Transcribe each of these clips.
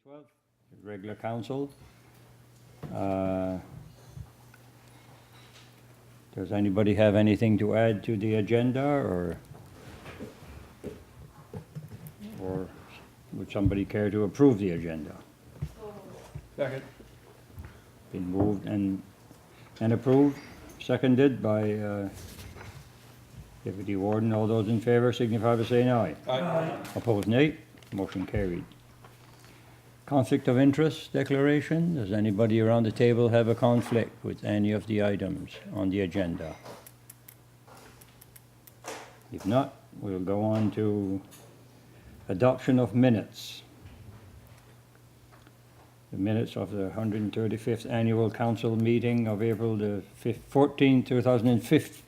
12th, regular council. Does anybody have anything to add to the agenda, or would somebody care to approve the agenda? Second. Been moved and approved, seconded by Deputy Warden. All those in favour signify by saying aye. Aye. Opposed, nay. Motion carried. Conflict of interest declaration. Does anybody around the table have a conflict with any of the items on the agenda? If not, we'll go on to adoption of minutes. The minutes of the 135th Annual Council Meeting of April the 14th, 2005.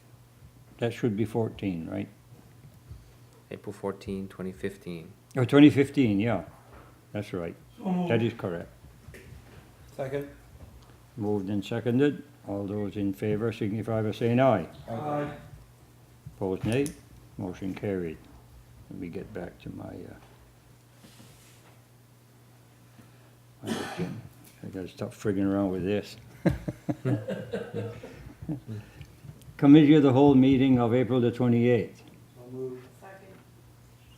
That should be 14, right? April 14, 2015. Oh, 2015, yeah. That's right. That is correct. Second. Moved and seconded. All those in favour signify by saying aye. Aye. Opposed, nay. Motion carried. Let me get back to my agenda. I gotta stop frigging around with this. Committee of the whole meeting of April the 28th.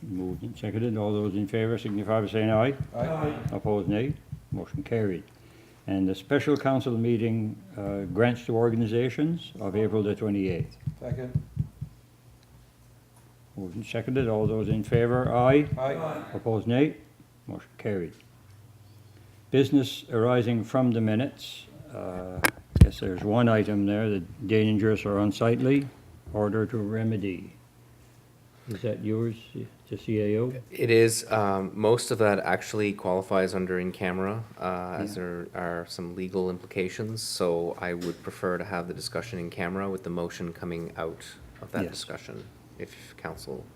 Moved and seconded. All those in favour signify by saying aye. Aye. Opposed, nay. Motion carried. And the special council meeting grants to organizations of April the 28th. Second. Moved and seconded. All those in favour, aye. Aye. Opposed, nay. Motion carried. Business arising from the minutes. Yes, there's one item there, the dangerous or unsightly, order to remedy. Is that yours, the CAO? It is, most of that actually qualifies under in camera, as there are some legal implications. So I would prefer to have the discussion in camera with the motion coming out of that Yes. discussion, if council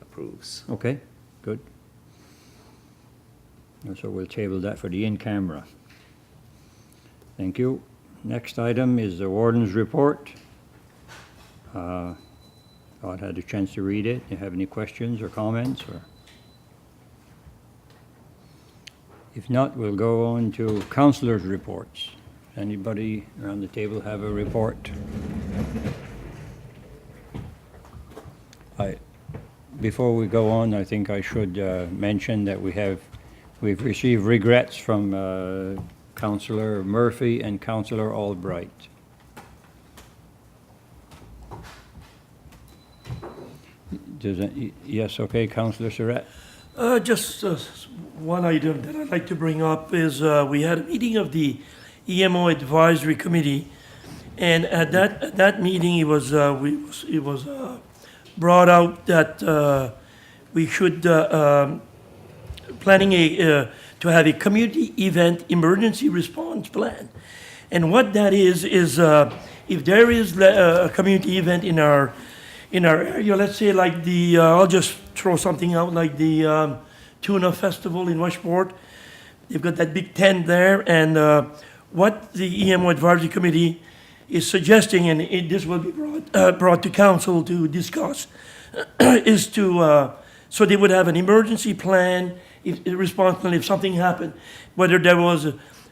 approves. Okay, good. And so we'll table that for the in-camera. Thank you. Next item is the Warden's report. I've had a chance to read it. Do you have any questions or comments? Or if not, we'll go on to councillors' reports. Anybody around the table have a report? Before we go on, I think I should mention that we've received regrets from Councillor Murphy and Councillor Albright. Yes, okay, Councillor Surratt. Just one item that I'd like to bring up is we had a meeting of the EMO Advisory Committee, and at that meeting it was brought out that we should planning to have a community event emergency response plan, and what that is if there is a community event in our area, let's say like I'll just throw something out, like the Tuna Festival in Westport. They've got that big tent there, and what the EMO Advisory Committee is suggesting, and this will be brought to council to discuss, is to, so they would have an emergency plan, response plan if something happened, whether there was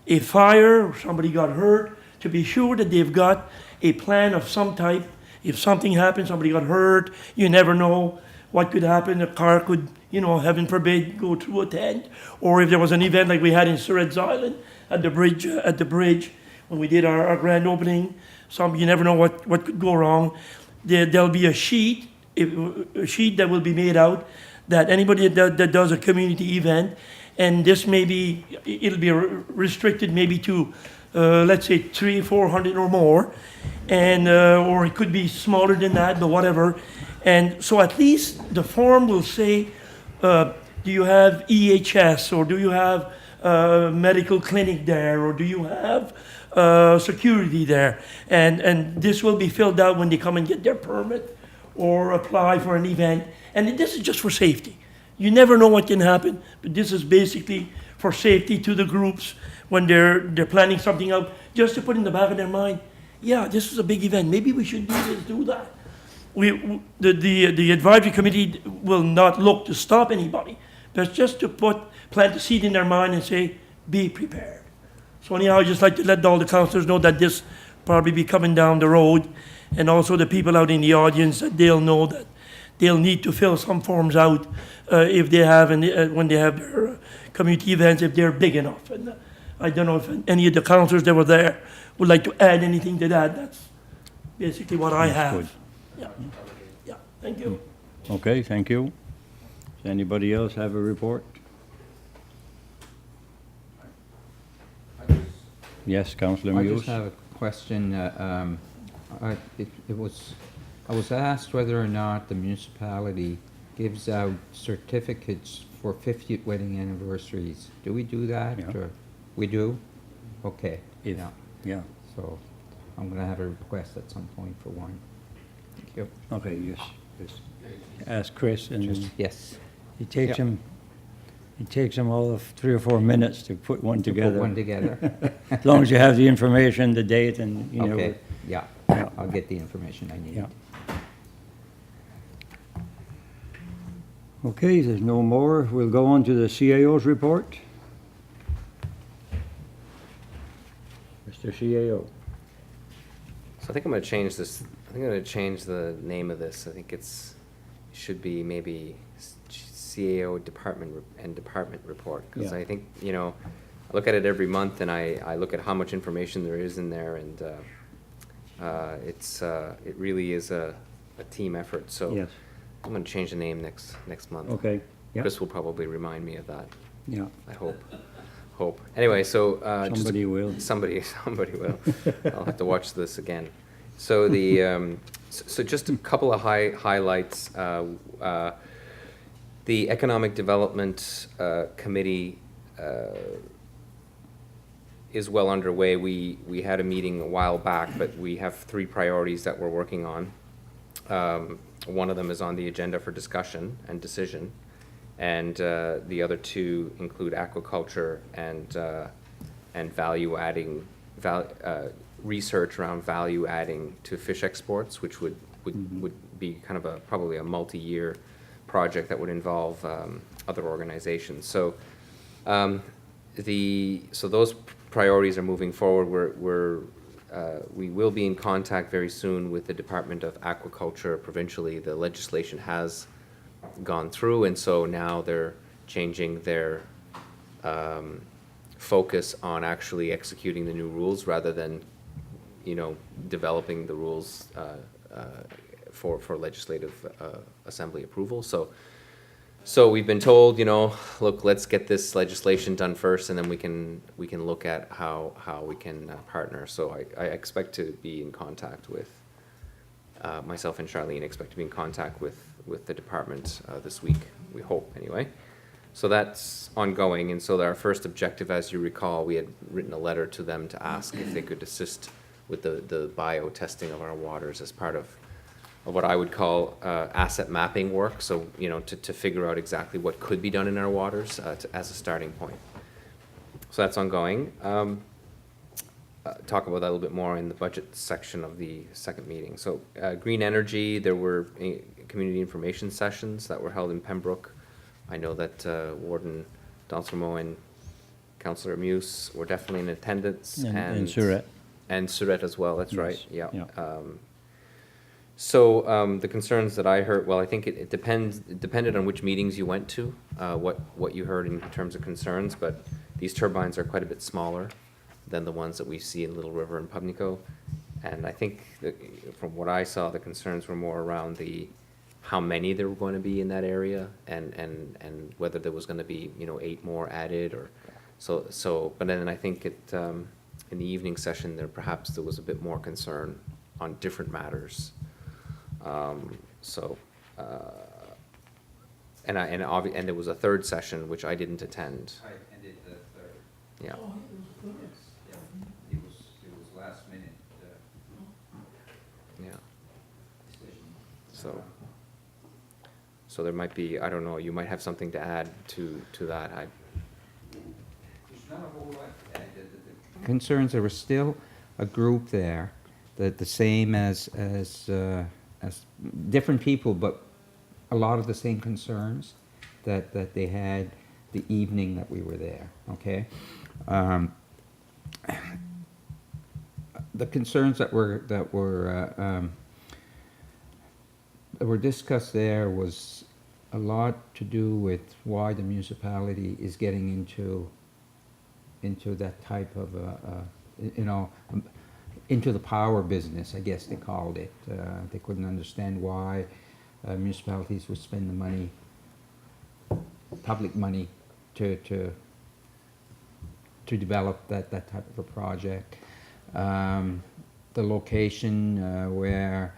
a fire or somebody got hurt, to be sure that they've got a plan of some type. If something happened, somebody got hurt, you never know what could happen. A car could, heaven forbid, go through a tent. Or if there was an event like we had in Surratt's Island at the bridge when we did our grand opening, you never know what could go wrong. There'll be a sheet that will be made out that anybody that does a community event, and this it'll be restricted maybe to let's say 300-400 or more, and or it could be smaller than that, but whatever. And so at least the form will say, do you have EHS, or do you have medical clinic there, or do you have security there? And this will be filled out when they come and get their permit or apply for an event. And this is just for safety. You never know what can happen, but this is basically for safety to the groups when they're planning something out, just to put in the back of their mind, yeah, this is a big event, maybe we should do this, do that. The advisory committee will not look to stop anybody, but just to plant the seed in their mind and say, be prepared. So anyhow, I just like to let all the councillors know that this probably be coming down the road, and also the people out in the audience, that they'll know that they'll need to fill some forms out if they have, when they have their community events, if they're big enough. And I don't know if any of the councillors that were there would like to add anything to that. That's basically what I have. good. Yeah, yeah, thank you. Okay, thank you. Does anybody else have a report? Yes, Councillor I Muse? just have a question. I was asked whether or not the municipality gives out certificates for 50th wedding anniversaries. Do we do that? Yeah. Or we do? Okay. If- Yeah. Yeah, So I'm going to have a request at some point for one. Thank you. okay, yes. Ask Chris, and Yes. it takes Yeah. him, it takes him all of 3 or 4 minutes to put one To together. put one together. As long as you have the information, the date, and, you know. Okay. Yeah. Yeah. I'll get the information I need. Yeah. Okay, there's no more. We'll go on to the CAO's report. Mr. CAO. So I think I'm gonna change this, I think I'm gonna change the name of this. I think should be maybe CAO department report. Because Yeah. I think, you know, I look at it every month and I look at how much information there is in there, and it really is a team effort. So Yes, I'm gonna change the name next month. okay, yeah, Chris will probably remind me of that, yeah. I hope. Anyway, so just Somebody will. Somebody will. I'll have to watch this again. So so just a couple of highlights. The Economic Development Committee is well underway. We had a meeting a while back, but we have 3 priorities that we're working on. One of them is on the agenda for discussion and decision, and the other 2 include aquaculture and research around value adding to fish exports, which would be kind of probably a multi-year project that would involve other organizations. So so those priorities are moving forward. We will be in contact very soon with the Department of Aquaculture provincially. The legislation has gone through, and so now they're changing their focus on actually executing the new rules rather than, you know, developing the rules for legislative assembly approval. So we've been told, you know, look, let's get this legislation done first, and then we can look at how we can partner. So I expect to be in contact with myself and Charlene expect to be in contact with the department this week. We hope, anyway. So that's ongoing, and so our first objective, as you recall, we had written a letter to them to ask if they could assist with the bio-testing of our waters as part of what I would call asset mapping work, so, you know, to figure out exactly what could be done in our waters as a starting point. So that's ongoing. Talk about that a little bit more in the budget section of the second meeting. So green energy, there were community information sessions that were held in Pembroke. I know that Warden Donselmo and Councillor Muse were definitely in attendance. And Surratt. And Surratt as well, that's Yes, right, yeah. yeah. So the concerns that I heard, well, I think it depended on which meetings you went to, what you heard in terms of concerns, but these turbines are quite a bit smaller than the ones that we see in Little River and Pubnico. And I think that from what I saw, the concerns were more around how many there were going to be in that area, and whether there was going to be, you know, 8 more added, or so. But then I think in the evening session there was a bit more concern on different matters. And there was a third session which I didn't attend. I attended the third. Yeah. Yeah, it was last minute Yeah. decision. So there might be, I don't know, you might have something to add to that. There's not a whole lot. The concerns, there was still a group there, that the same as different people, but a lot of the same concerns that they had the evening that we were there, okay? The concerns that were discussed there was a lot to do with why the municipality is getting into that type of, into the power business, I guess they called it. They couldn't understand why municipalities would spend the money, public money, to develop that type of a project. The location where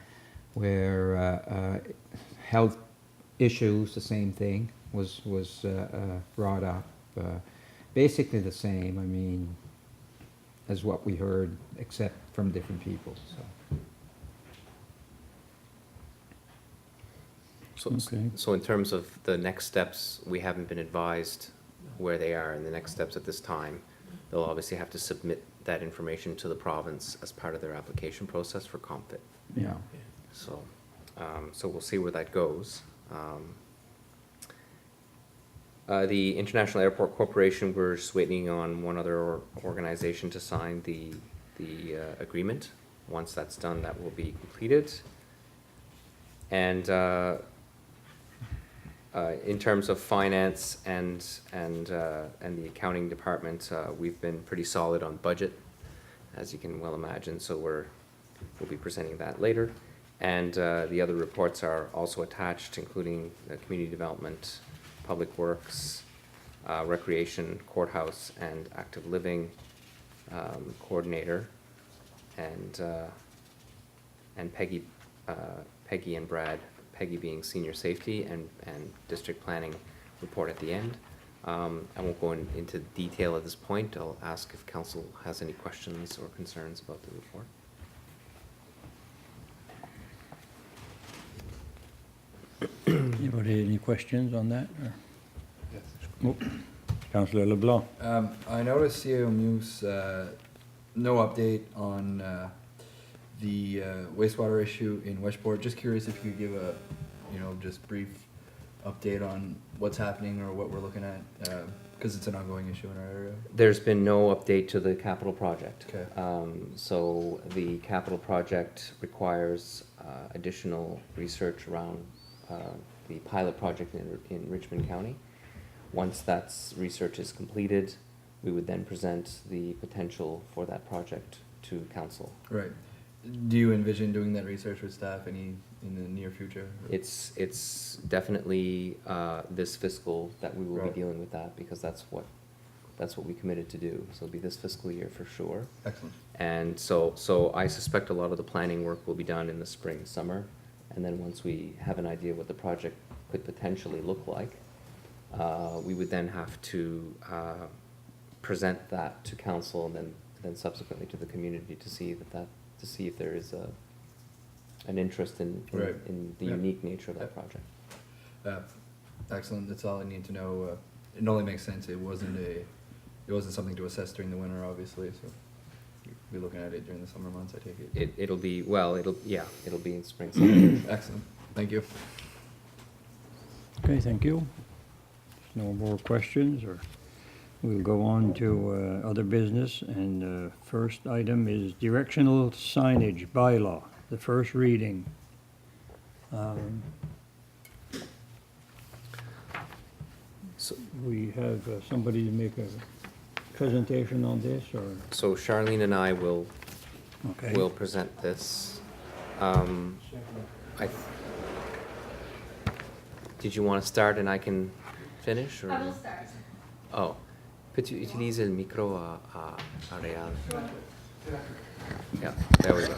health issues, the same thing, was brought up. Basically the same, I mean, as what we heard, except from different people, so. Okay. So in terms of the next steps, we haven't been advised where they are in the next steps at this time. They'll obviously have to submit that information to the province as part of their application process for COMFIT. Yeah. So, so we'll see where that goes. The International Airport Corporation, we're just waiting on one other organization to sign the agreement. Once that's done, that will be completed. And in terms of finance and the accounting department, we've been pretty solid on budget, as you can well imagine. So we'll be presenting that later. And the other reports are also attached, including community development, public works, recreation, courthouse, and active living coordinator, and Peggy and Brad. Peggy being senior safety, and district planning report at the end. I won't go into detail at this point. I'll ask if council has any questions or concerns about the report. Anybody any questions on that? Or? Yes. Oh, Councillor LeBlanc. I noticed CAO Muse, no update on the wastewater issue in Westport. Just curious if you could give a, just brief update on what's happening or what we're looking at, because it's an ongoing issue in our area. There's been no update to the capital project. Okay. So the capital project requires additional research around the pilot project in Richmond County. Once that research is completed, we would then present the potential for that project to council. Right. Do you envision doing that research with staff in the near future? It's definitely this fiscal that we will Right. be dealing with that, because that's what we committed to do. So it'll be this fiscal year for sure. Excellent. And so I suspect a lot of the planning work will be done in the spring, summer. And then once we have an idea what the project could potentially look like, we would then have to present that to council, and then subsequently to the community to see to see if there is an interest in Right. in the Yeah. unique nature of that project. Excellent. That's all I need to know. It only makes sense. It wasn't something to assess during the winter, obviously. So we'll be looking at it during the summer months, I take it. It'll be in spring, summer. Excellent. Thank you. Okay, thank you. No more questions, or we'll go on to other business. And first item is directional signage bylaw, the first reading. So, We have somebody to make a presentation on this, or? so Charlene and I will Okay. present this. Did you want to start and I can finish? Or? I will start. Oh, peux-tu utiliser le micro à Réal? Yeah, there we go.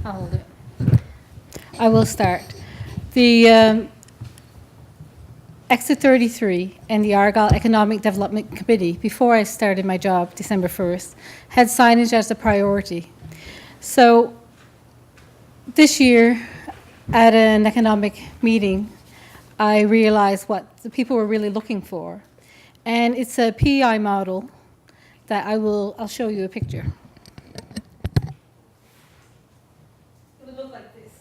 I'll hold it. I will start. The Exit 33 and the Argyle Economic Development Committee, before I started my job, December 1st, had signage as a priority. So this year, at an economic meeting, I realized what the people were really looking for. And it's a PEI model that I'll show you a picture. It would look like this.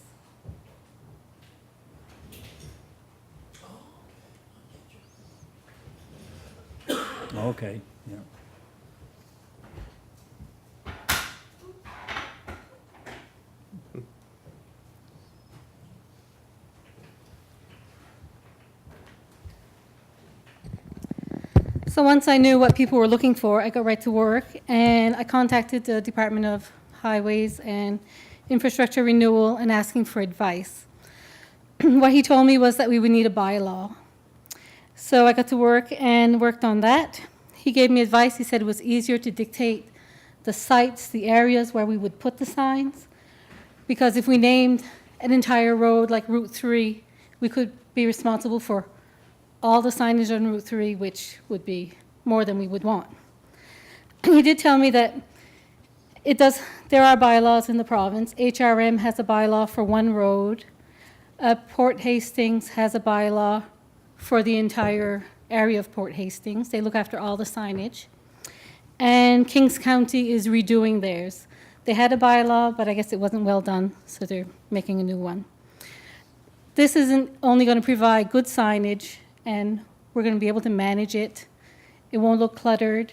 Okay, yeah. So once I knew what people were looking for, I got right to work, and I contacted the Department of Highways and Infrastructure Renewal and asking for advice. What he told me was that we would need a bylaw. So I got to work and worked on that. He gave me advice. He said it was easier to dictate the sites, the areas where we would put the signs, because if we named an entire road like Route 3, we could be responsible for all the signage on Route 3, which would be more than we would want. He did tell me that there are bylaws in the province. HRM has a bylaw for one road. Port Hastings has a bylaw for the entire area of Port Hastings. They look after all the signage. And Kings County is redoing theirs. They had a bylaw, but I guess it wasn't well done, so they're making a new one. This isn't only going to provide good signage, and we're going to be able to manage it. It won't look cluttered.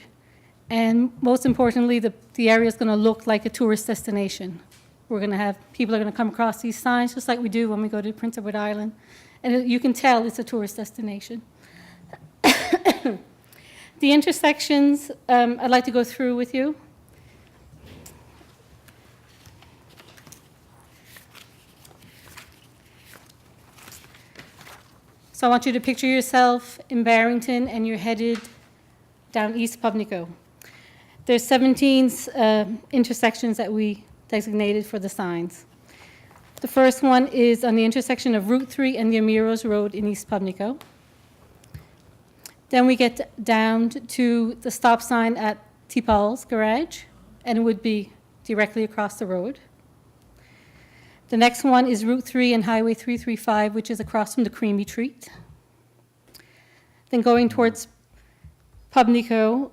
And most importantly, the area is going to look like a tourist destination. We're going to have, people are going to come across these signs just like we do when we go to Prince Edward Island. And you can tell it's a tourist destination. The intersections, I'd like to go through with you. So I want you to picture yourself in Barrington and you're headed down East Pubnico. There's 17 intersections that we designated for the signs. The first one is on the intersection of Route 3 and the Amiros Road in East Pubnico. Then we get down to the stop sign at T. Paul's Garage, and it would be directly across the road. The next one is Route 3 and Highway 335, which is across from the Creamy Treat. Then going towards Pubnico,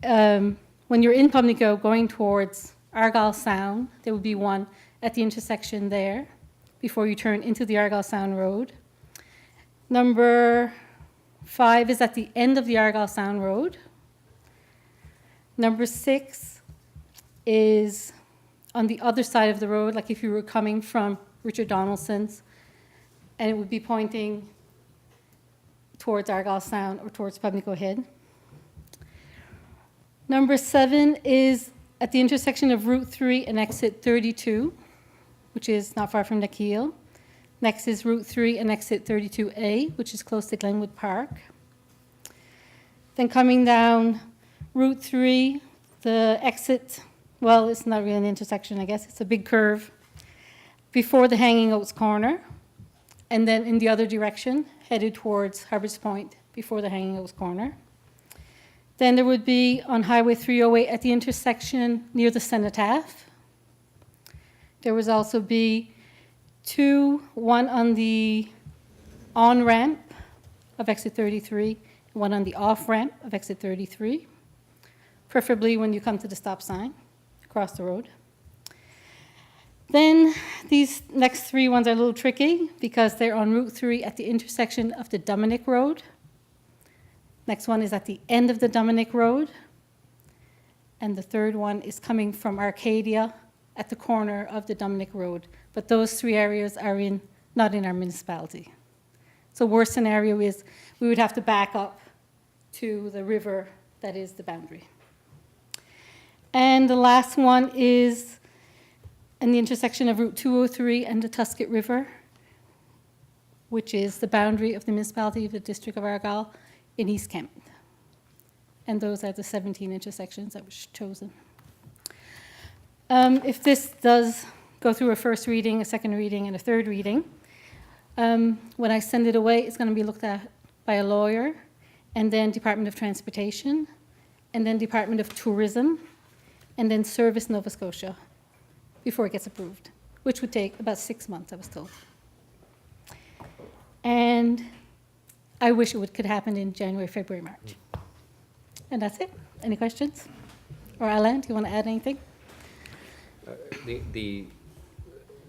when you're in Pubnico going towards Argyle Sound, there would be one at the intersection there before you turn into the Argyle Sound Road. Number 5 is at the end of the Argyle Sound Road. Number 6 is on the other side of the road, like if you were coming from Richard Donaldson's, and it would be pointing towards Argyle Sound or towards Pubnico Head. Number 7 is at the intersection of Route 3 and exit 32, which is not far from Naquille. Next is Route 3 and exit 32A, which is close to Glenwood Park. Then coming down Route 3, the exit, well, it's not really an intersection, I guess. It's a big curve before the Hanging Oaks Corner, and then in the other direction, headed towards Harbours Point before the Hanging Oaks Corner. Then there would be on Highway 308 at the intersection near the Cenotaph. There would also be one on the on-ramp of exit 33, one on the off-ramp of exit 33, preferably when you come to the stop sign across the road. Then these next 3 ones are a little tricky because they're on Route 3 at the intersection of the Dominic Road. Next one is at the end of the Dominic Road. And the third one is coming from Arcadia at the corner of the Dominic Road. But those 3 areas are not in our municipality. So worst scenario is we would have to back up to the river that is the boundary. And the last one is in the intersection of Route 203 and the Tusket River, which is the boundary of the municipality of the District of Argyll in East Kent. And those are the 17 intersections that were chosen. If this does go through a first reading, a second reading, and a third reading, when I send it away, it's going to be looked at by a lawyer, and then Department of Transportation, and then Department of Tourism, and then Service Nova Scotia before it gets approved, which would take about 6 months, I was told. And I wish it could happen in January, February, March. And that's it. Any questions? Or Alain, do you want to add anything?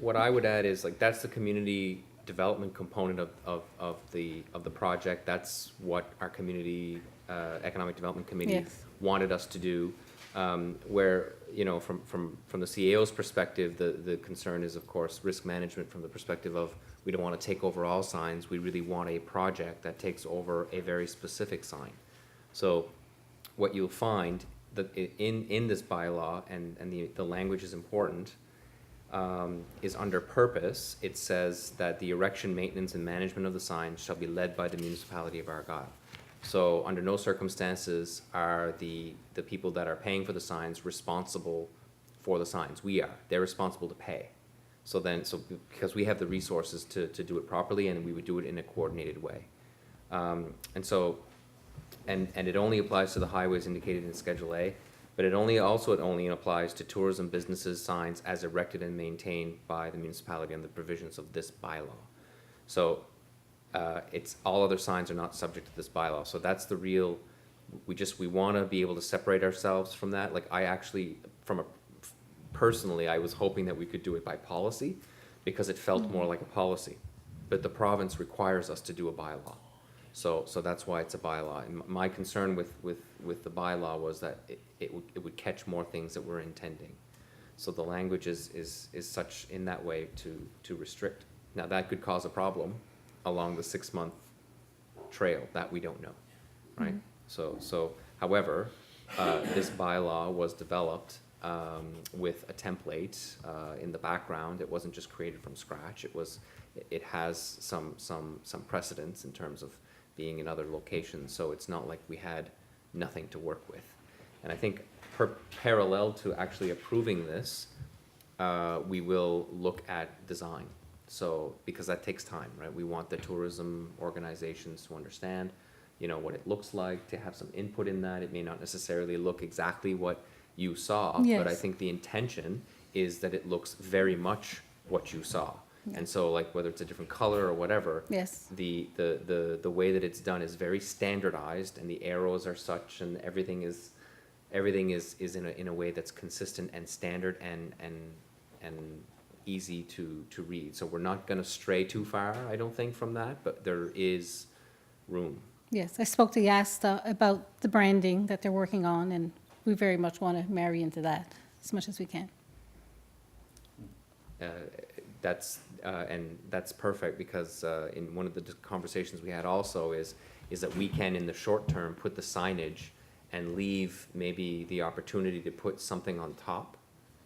What I would add is, like, that's the community development component of the project. That's what our community, economic development committee Yes. wanted us to do. Where, you know, from the CAO's perspective, the concern is, of course, risk management from the perspective of, we don't want to take over all signs. We really want a project that takes over a very specific sign. So what you'll find that in this bylaw, and the language is important, is under purpose. It says that the erection, maintenance, and management of the signs shall be led by the municipality of Argyle. So under no circumstances are the people that are paying for the signs responsible for the signs. We are. They're responsible to pay. So because we have the resources to do it properly, and we would do it in a coordinated way. And it only applies to the highways indicated in Schedule A, but it only applies to tourism businesses signs as erected and maintained by the municipality under the provisions of this bylaw. So it's, all other signs are not subject to this bylaw. So that's the real, we want to be able to separate ourselves from that. Like, I actually, personally, I was hoping that we could do it by policy, because it felt more like a policy. But the province requires us to do a bylaw. So that's why it's a bylaw. And my concern with the bylaw was that it would catch more things that we're intending. So the language is such in that way to restrict. Now, that could cause a problem along the 6-month trail, that we don't know, right? So however, this bylaw was developed with a template in the background. It wasn't just created from scratch. It has some precedence in terms of being in other locations, so it's not like we had nothing to work with. And I think parallel to actually approving this, we will look at design. So, because that takes time, right? We want the tourism organizations to understand, you know, what it looks like, to have some input in that. It may not necessarily look exactly what you saw, but I Yes. think the intention is that it looks very much what you saw. Yeah. And so, like, whether it's a different color or whatever, Yes. the way that it's done is very standardized, and the arrows are such, and everything is in a way that's consistent and standard and easy to read. So we're not going to stray too far, I don't think, from that, but there is room. Yes, I spoke to Yasta about the branding that they're working on, and we very much want to marry into that as much as we can. That's perfect, because in one of the conversations we had also is that we can, in the short term, put the signage and leave maybe the opportunity to put something on top.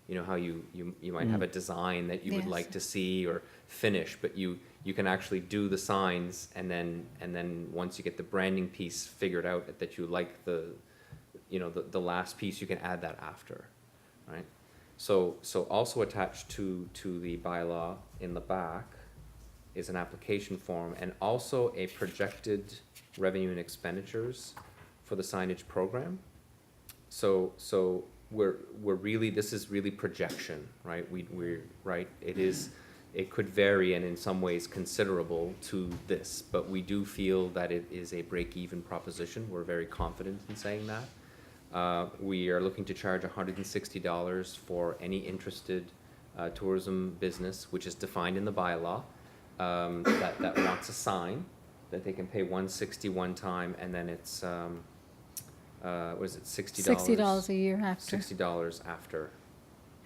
You know how you might have a design that you would Yes. like to see or finish, but you can actually do the signs, and then once you get the branding piece figured out, that you like the last piece, you can add that after, right? So also attached to the bylaw in the back is an application form, and also a projected revenue and expenditures for the signage program. So we're really, this is really projection, right? We're right. It could vary, and in some ways considerable to this, but we do feel that it is a break-even proposition. We're very confident in saying that. We are looking to charge $160 for any interested tourism business, which is defined in the bylaw, that wants a sign, that they can pay $160 one time, and then it's was it $60? $60 a year after. $60 after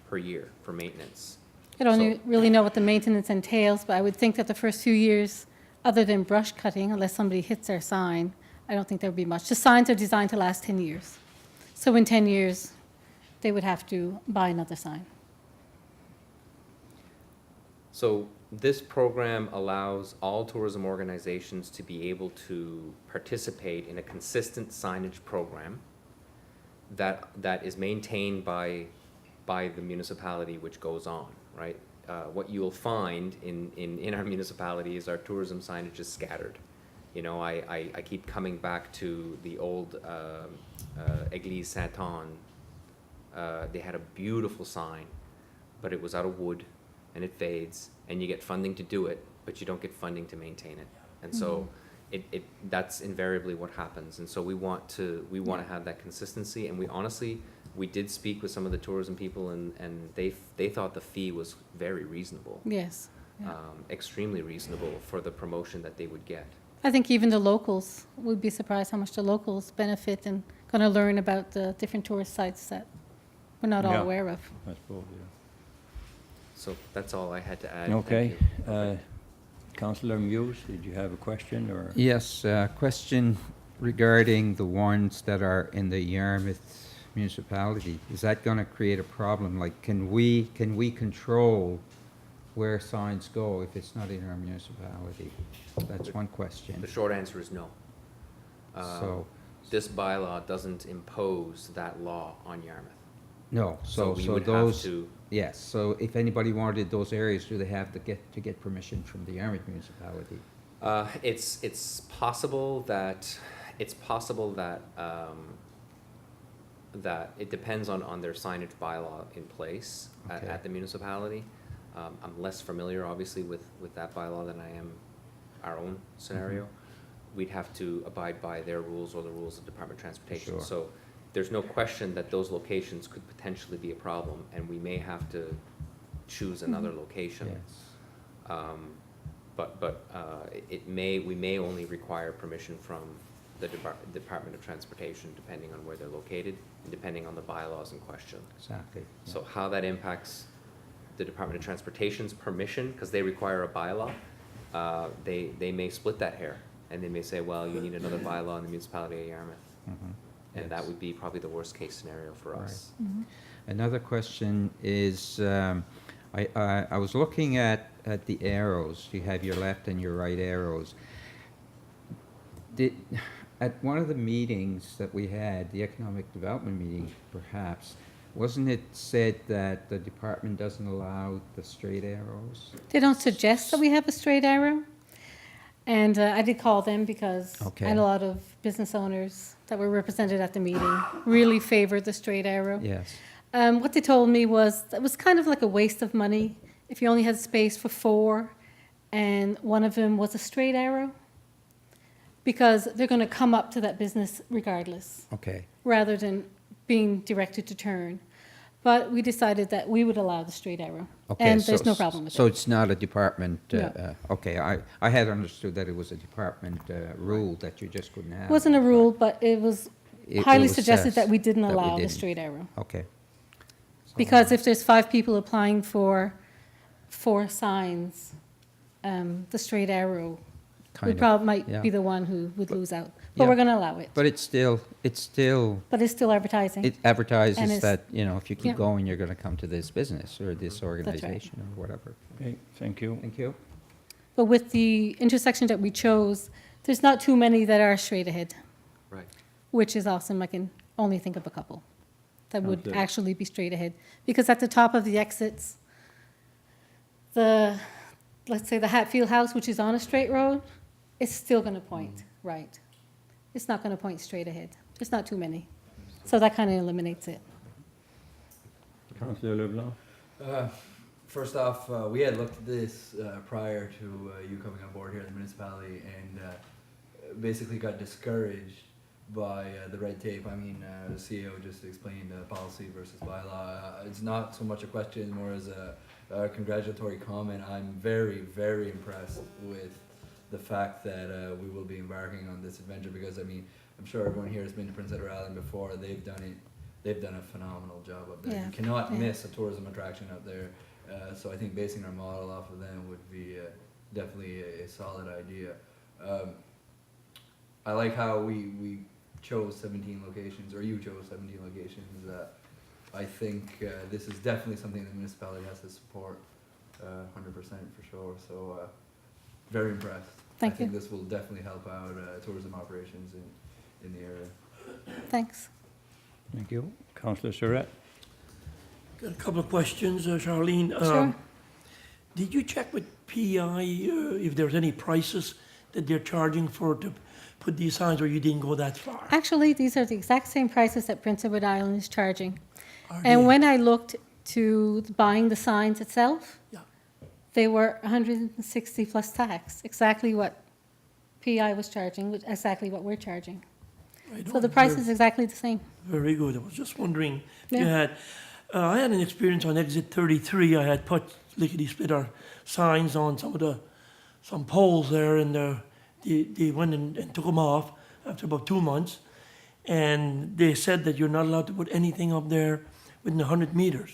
per year for maintenance. I don't So- really know what the maintenance entails, but I would think that the first few years, other than brush cutting, unless somebody hits our sign, I don't think there would be much. The signs are designed to last 10 years. So in 10 years, they would have to buy another sign. So this program allows all tourism organizations to be able to participate in a consistent signage program that is maintained by the municipality, which goes on, right? What you'll find in our municipality is our tourism signage is scattered. You know, I keep coming back to the old Église Saint-Anne. They had a beautiful sign, but it was out of wood, and it fades, and you get funding to do it, but you don't get funding to maintain it. And so that's invariably what happens. And so we want to have that consistency, and we did speak with some of the tourism people, and they thought the fee was very reasonable. Yes. Yeah. extremely reasonable for the promotion that they would get. I think even the locals would be surprised how much the locals benefit and going to learn about the different tourist sites that we're not all Yeah. aware of. I suppose, yeah. So that's all I had to add. Thank Okay. you. Councillor Muse, did you have a question or? Yes, question regarding the ones that are in the Yarmouth municipality. Is that going to create a problem? Like, can we control where signs go if it's not in our municipality? That's one question. The short answer is no. So, This bylaw doesn't impose that law on Yarmouth. no, so we would have those, to, yes, so if anybody wanted those areas, do they have to get permission from the Yarmouth municipality? it's possible that, that it depends on their signage bylaw in place Okay. at the municipality. I'm less familiar, obviously, with that bylaw than I am our own scenario. We'd have to abide by their rules or the rules of Department of Transportation. Sure. So there's no question that those locations could potentially be a problem, and we may have to choose another location. Yes. But we may only require permission from the Department of Transportation, depending on where they're located and depending on the bylaws in question. Exactly. yeah. So how that impacts the Department of Transportation's permission, because they require a bylaw, they may split that hair, and they may say, well, you need another bylaw in the municipality of Yarmouth. Mhm. And that Yes. would be probably the worst case scenario for us. Another question is, I was looking at the arrows. You have your left and your right arrows. At one of the meetings that we had, the economic development meeting perhaps, wasn't it said that the department doesn't allow the straight arrows? They don't suggest that we have a straight arrow. And I did call them because Okay. I had a lot of business owners that were represented at the meeting really favored the straight arrow. Yes. What they told me was it was kind of like a waste of money if you only had space for 4 and one of them was a straight arrow, because they're going to come up to that business regardless, Okay. rather than being directed to turn. But we decided that we would allow the straight arrow, Okay, and so- there's no problem with So it. it's not a department, No. okay, I had understood that it was a department rule that you just couldn't have. It wasn't a rule, but it was It highly was suggested that said we didn't that we allow the didn't. straight arrow. Okay. So- Because if there's 5 people applying for 4 signs, the straight arrow Kind we of, probably might yeah. be the one who would lose out. yeah. But we're going to allow it. But it's still, But it's still advertising. it And advertises it's- that, you know, if you yeah. keep going, you're gonna come to this business or this organization or whatever. Okay, thank you. Thank you. But with the intersection that we chose, there's not too many that are straight ahead, Right. which is awesome. I can only think of a couple that would Okay. actually be straight ahead. Because at the top of the exits, let's say the Hatfield House, which is on a straight road, it's still going to point right. It's not going to point straight ahead. There's not too many. So that kind of eliminates it. Councillor Leblanc? First off, we had looked at this prior to you coming on board here at the municipality, and basically got discouraged by the red tape. I mean, the CEO just explained policy versus bylaw. It's not so much a question, more as a congratulatory comment. I'm very, very impressed with the fact that we will be embarking on this adventure, because I mean, I'm sure everyone here has been to Prince Edward Island before. They've done a phenomenal job up there. Yeah, You cannot yeah. miss a tourism attraction up there. So I think basing our model off of them would be definitely a solid idea. I like how we chose 17 locations, or you chose 17 locations. I think this is definitely something the municipality has to support 100% for sure. So very impressed. Thank I think you. this will definitely help out tourism operations in the area. Thanks. Thank you. Councillor Surratt? Got a couple of questions, Charlene. Sure. Did you check with PI if there's any prices that they're charging to put these signs, or you didn't go that far? Actually, these are the exact same prices that Prince Edward Island is charging. Are And they? when I looked to buying the signs itself, Yeah. they were 160 plus tax, exactly what PI was charging, exactly what we're charging. Right So on. the price is exactly the same. Very good. I was just wondering if you Yeah. had. I had an experience on exit 33. I had put lickety-split signs on some poles there, and they went and took them off after about 2 months. And they said that you're not allowed to put anything up there within 100 meters.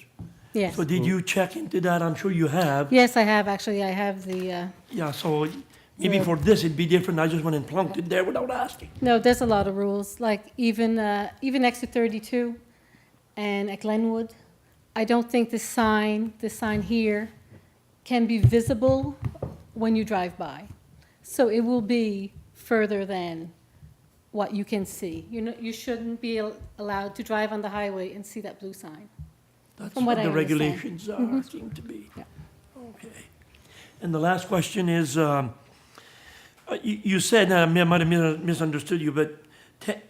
Yes. So did you check into that? I'm sure you have. Yes, I have, actually. I have the, Yeah, so maybe Yeah. for this it'd be different. I just went and plunked it there without asking. no, there's a lot of rules, like even next to 32 and at Glenwood, I don't think this sign here can be visible when you drive by. So it will be further than what you can see. You shouldn't be allowed to drive on the highway and see that blue sign. That's From what what the I understand. regulations are, seem to be. Yeah. Okay. And the last question is, you said, I might have misunderstood you, but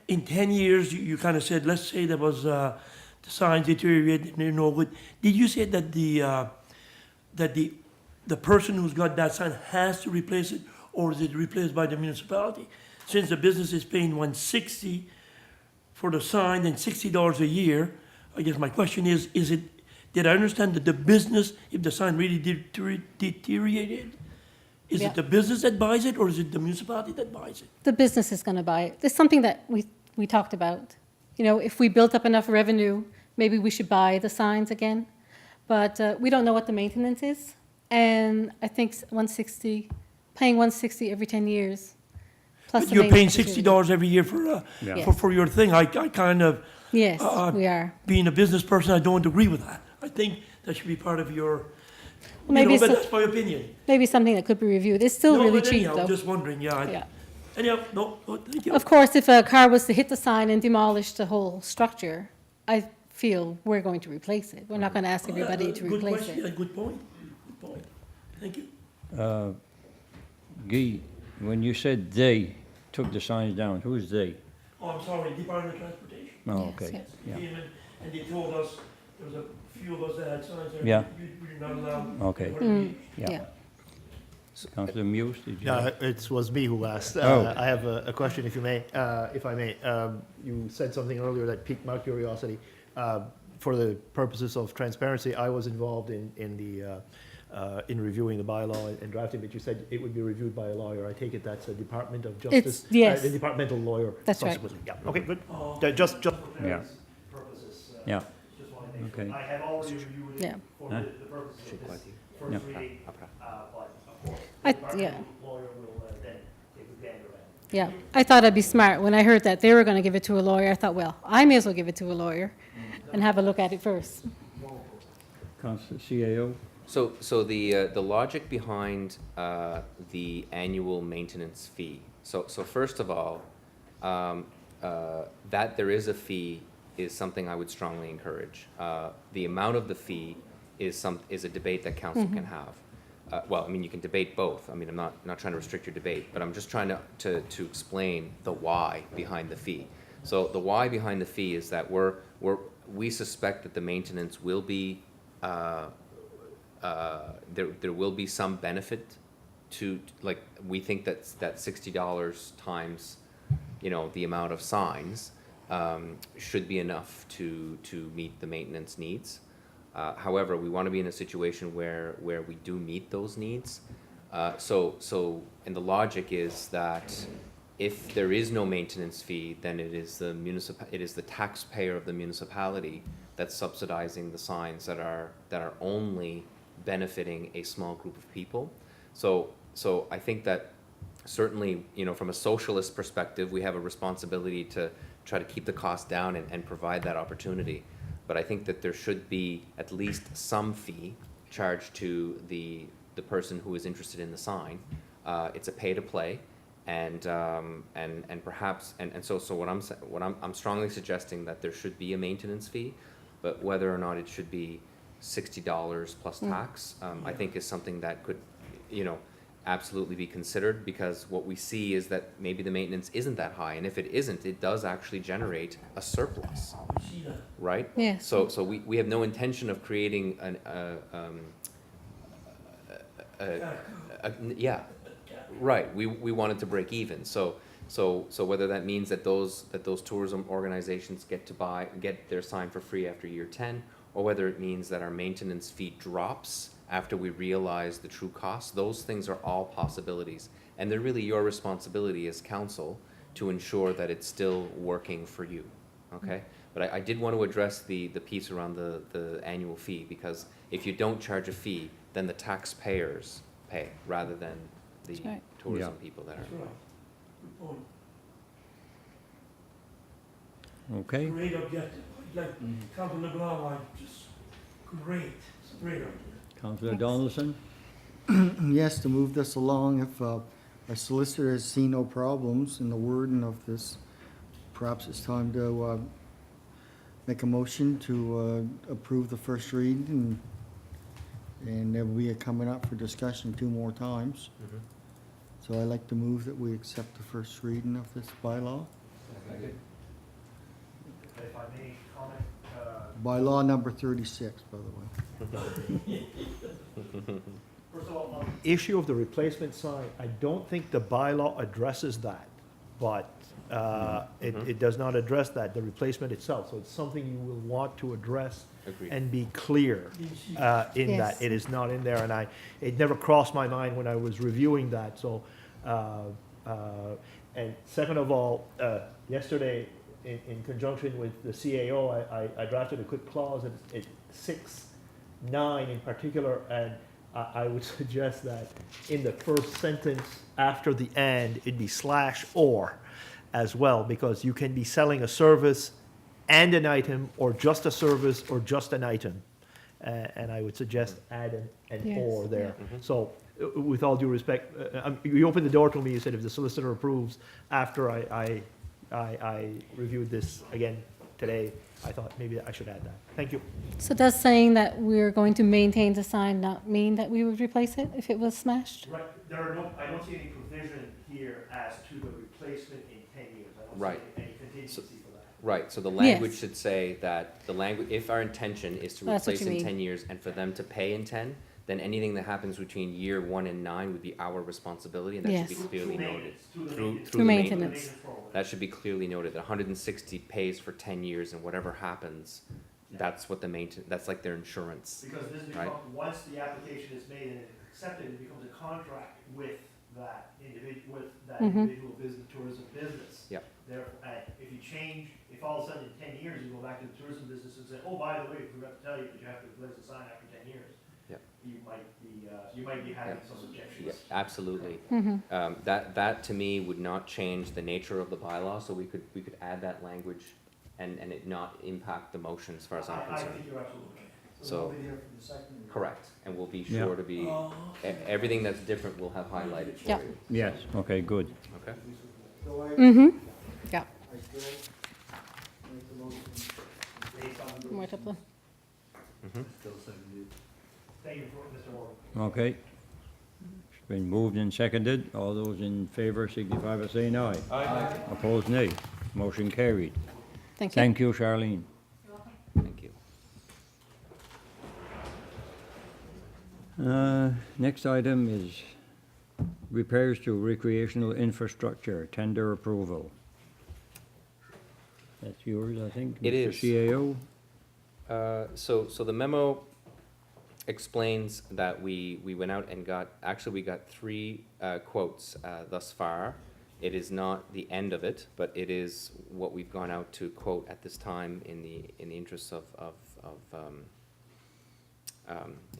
in 10 years, you kind of said, let's say there was, the signs deteriorated and they're no good. Did you say that the person who's got that sign has to replace it, or is it replaced by the municipality? Since the business is paying $160 for the sign and $60 a year, I guess my question is it, did I understand that the business, if the sign really deteriorated, is Yeah. it the business that buys it, or is it the municipality that buys it? The business is going to buy it. There's something that we talked about. If we built up enough revenue, maybe we should buy the signs again. But we don't know what the maintenance is. And I think paying $160 every 10 years. Plus the You're paying maintenance is really $60 every year for, Yeah. for your thing. I kind of, good. Yes, we are. being a business person, I don't agree with that. I think that should be part of your, Maybe but so- that's my opinion. Maybe something that could be reviewed. It's still No, really but cheap, anyhow, though. just wondering, yeah. Yeah. Anyhow, no, thank you. Of course, if a car was to hit the sign and demolish the whole structure, I feel we're going to replace it. We're not going to ask everybody to Good replace question, it. yeah, good point, good point. Thank you. Guy, when you said they took the signs down, who's they? Oh, I'm sorry, Department of Transportation. Oh, Yes, okay, yes. yeah, Came in and they told us, there was a few of us that had signs there. Yeah. We're not allowed. Okay. Yeah. yeah. Councillor Muse, did you? No, it was me who asked. Oh. I have a question, if you may, if I may. You said something earlier that piqued my curiosity. For the purposes of transparency, I was involved in reviewing the bylaw and drafting, but you said it would be reviewed by a lawyer. I take it that's a Department of Justice? yes. The departmental lawyer. That's right. subsequently. Yeah, okay, good. Oh. Just for Yeah. purposes. Yeah. Just want to make Okay. sure. I have already reviewed Yeah. it for Huh? the purposes of this Yeah. first reading, but of course, I- the departmental yeah. lawyer will then take a gander at it. Yeah, I thought I'd be smart. When I heard that they were going to give it to a lawyer, I thought, well, I may as well give it to a lawyer and have a look at it first. Councillor CAO? So the logic behind the annual maintenance fee. So first of all, that there is a fee is something I would strongly encourage. The amount of the fee is a debate that council can have. Well, I mean, you can debate both. I mean, I'm not trying to restrict your debate, but I'm just trying to explain the why behind the fee. So the why behind the fee is that we suspect that the maintenance will be there will be some benefit to, like, we think that $60 times, the amount of signs should be enough to meet the maintenance needs. However, we want to be in a situation where we do meet those needs. And the logic is that if there is no maintenance fee, then it is the taxpayer of the municipality that's subsidizing the signs that are only benefiting a small group of people. So I think that certainly, from a socialist perspective, we have a responsibility to try to keep the cost down and provide that opportunity. But I think that there should be at least some fee charged to the person who is interested in the sign. It's a pay to play, and perhaps so what I'm strongly suggesting that there should be a maintenance fee, but whether or not it should be $60 plus tax, I think is something that could, absolutely be considered, because what we see is that maybe the maintenance isn't that high, and if it isn't, it does actually generate a surplus, See that? Oh, right? Yes. So we have no intention of creating yeah, right. We wanted to break even. So whether that means that those tourism organizations get their sign for free after year 10, or whether it means that our maintenance fee drops after we realize the true cost. Those things are all possibilities. And they're really your responsibility as council to ensure that it's still working for you, okay? But I did want to address the piece around the annual fee, because if you don't charge a fee, then the taxpayers pay rather than the That's right. tourism Yeah. people that are That's right. Good point. Okay, Great objective. Like Councillor LeBlanc, just great, it's a great idea. Councillor Donaldson? Yes, to move this along, if our solicitor has seen no problems in the wording of this, perhaps it's time to make a motion to approve the first read, and there will be a coming up for discussion 2 more times. So I'd like to move that we accept the first reading of this bylaw. If I may comment, Bylaw number 36, by the way. first of all, on the issue of the replacement sign, I don't think the bylaw addresses that, but it does not address that, the replacement itself. So it's something you will want to address Agreed. and be clear in Yes. that. It is not in there, and it never crossed my mind when I was reviewing that, so. And second of all, yesterday, in conjunction with the CAO, I drafted a quick clause at 6(9) in particular, and I would suggest that in the first sentence after the and, it'd be /or as well, because you can be selling a service and an item, or just a service, or just an item. And I would suggest add an Yes. or there. So, with all due respect, you opened the door to me, you said if the solicitor approves, after I reviewed this again today, I thought maybe I should add that. Thank you. So does saying that we're going to maintain the sign not mean that we would replace it if it was smashed? Right, I don't see any provision here as to the replacement in 10 years. I don't Right. see any contingency for that. Right, so the language Yes. should say that if our intention is to That's what replace you in mean. 10 years and for them to pay in 10, then anything that happens between year 1 and 9 would be our responsibility, and that should Yes. be clearly noted. Through the Through maintenance. the maintenance. maintenance. That should be clearly noted, that 160 pays for 10 years, and whatever happens, that's what the that's like their insurance. Because this Right. becomes, once the application is made and it's accepted, it becomes a contract with that individual, business, tourism business. Yep. Therefore, if you change, if all of a sudden in 10 years you go back to the tourism business and say, oh, by the way, we forgot to tell you that you have to replace the sign after 10 years. Yep. You might be having some Yeah, objections. absolutely. Mm-hmm. That to me would not change the nature of the bylaw, so we could add that language and it not impact the motion as far as I'm I concerned. think you're absolutely right. So, correct, and we'll be Yeah. sure to be, everything that's different we'll have highlighted for Yeah. you. Yes, okay, good. Okay? Mm-hmm. Yeah. Based on the- More to play. Thank you, Mr. Warden. Okay. It's been moved and seconded. All those in favor signify by saying aye. Aye. Opposed, nay. Motion carried. Thank you. Thank you, Charlene. Thank you. Next item is repairs to recreational infrastructure, tender approval. That's yours, I think? It Mr. is. CAO? So the memo explains that we went out and we got 3 quotes thus far. It is not the end of it, but it is what we've gone out to quote at this time in the interests of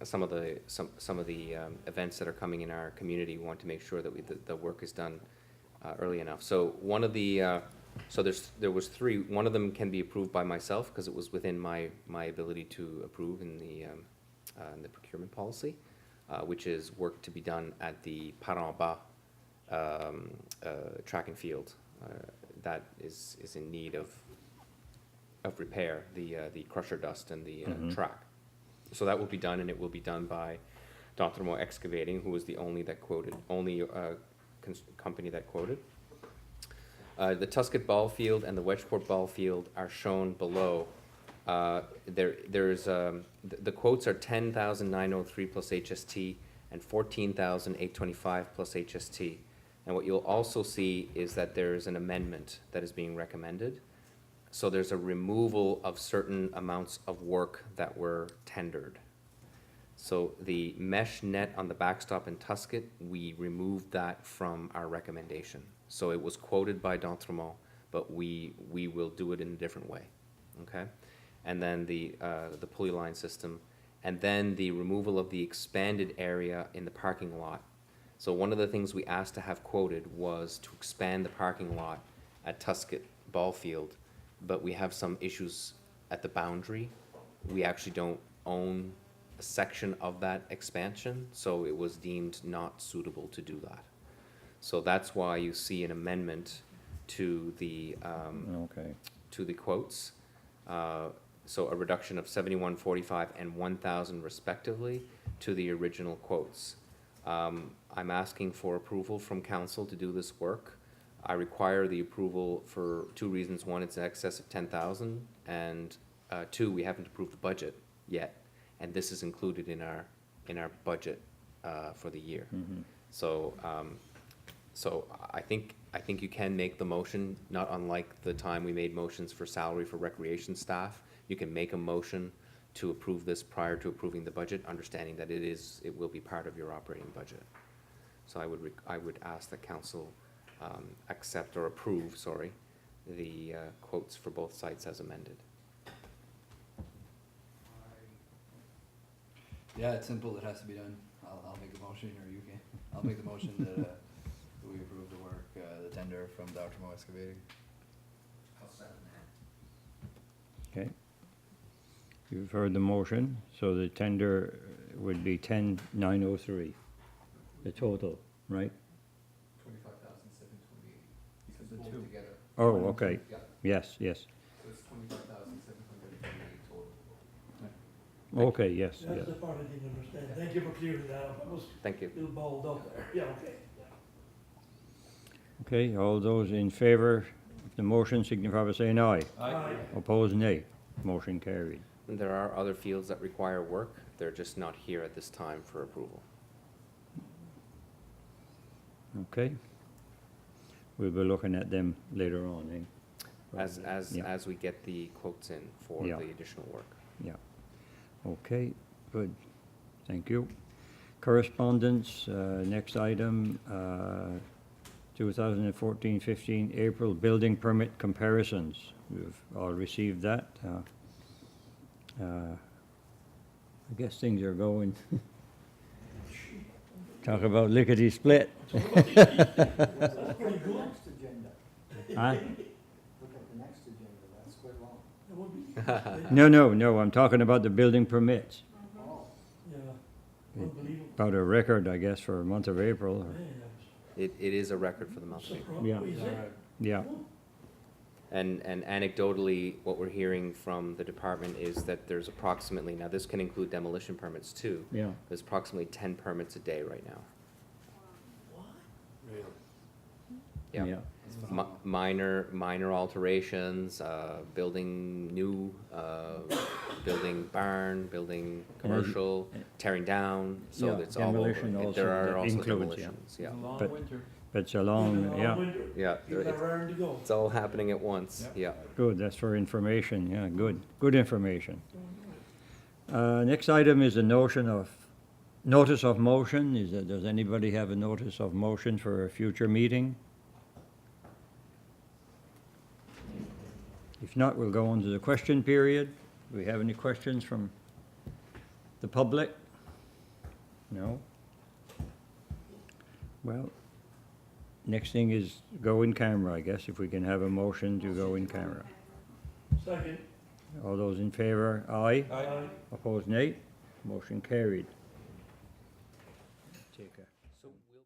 some of the events that are coming in our community. We want to make sure that the work is done early enough. So one of the there was 3. One of them can be approved by myself because it was within my ability to approve in the procurement policy, which is work to be done at the Paramba track and field that is in need of repair, the crusher dust and the track. So that will be done, and it will be done by Dotremo Excavating, who was the only company that quoted. The Tuscott ball field and the Wedgeport ball field are shown below. The quotes are $10,903 plus HST and $14,825 plus HST. And what you'll also see is that there is an amendment that is being recommended. So there's a removal of certain amounts of work that were tendered. So the mesh net on the backstop in Tusket, we removed that from our recommendation. So it was quoted by D'Entremont, but we will do it in a different way, okay? And then the pulley line system, and then the removal of the expanded area in the parking lot. So one of the things we asked to have quoted was to expand the parking lot at Tusket Ball Field, but we have some issues at the boundary. We actually don't own a section of that expansion, so it was deemed not suitable to do that. So that's why you see an amendment to the, Okay. to the quotes. So a reduction of 7145 and 1,000 respectively to the original quotes. I'm asking for approval from council to do this work. I require the approval for two reasons. One, it's in excess of 10,000, and two, we haven't approved the budget yet, and this is included in our budget for the year. So, so I think you can make the motion, not unlike the time we made motions for salary for recreation staff. You can make a motion to approve this prior to approving the budget, understanding that it will be part of your operating budget. So I would ask that council accept or approve, sorry, the quotes for both sites as amended. Yeah, it's simple, it has to be done. I'll make a motion, or you can. I'll make the motion that we approve the work, the tender from D'Entremont Excavating. I'll second Okay. You've heard the motion, so the tender would be 10,903, the total, right? 25,728. Because the two together. Oh, okay. Yeah. Yes, yes. So it's 25,728 total. Okay, yes, That's yes. the part I didn't understand. Thank you for clearing that up. I was Thank a you. little balled up there. Yeah, okay. Okay, all those in favor of the motion signify by saying aye. Aye. Opposed, nay. Motion carried. And there are other fields that require work. They're just not here at this time for approval. Okay. We'll be looking at them later on, eh? Yeah. As we get the quotes in for Yeah. the additional work. Yeah. Okay, good. Thank you. Correspondence, next item, 2014-15 April building permit comparisons. We've all received that. I guess things are going. Talk about lickety-split. That's pretty good. Next agenda. Huh? Look at the next agenda, that's quite long. That would be, No, I'm talking about the building permits. Oh. yeah, unbelievable. About a record, I guess, for a month of April. or- Man, It is a record for the month of April. Yeah. Is it? Yeah, And anecdotally, what we're hearing from the department is that there's approximately, now this can include demolition permits too. yeah. There's approximately 10 permits a day right now. What? Really? Yeah. That's phenomenal. Minor alterations, building new, building barn, building commercial, tearing down, so Yeah, it's all over. demolition also There are also includes, yeah. demolitions, yeah. But it's a long, yeah, Yeah, People it's- are raring to go. It's all happening at once, yeah. good, that's for information, yeah, good information. Next item is a notice of motion. Does anybody have a notice of motion for a future meeting? If not, we'll go on to the question period. Do we have any questions from the public? No? Well, next thing is go in camera, I guess, if we can have a motion to go in camera. Second. All those in favor, aye. Aye. Opposed, nay. Motion carried. Take a. So we'll be.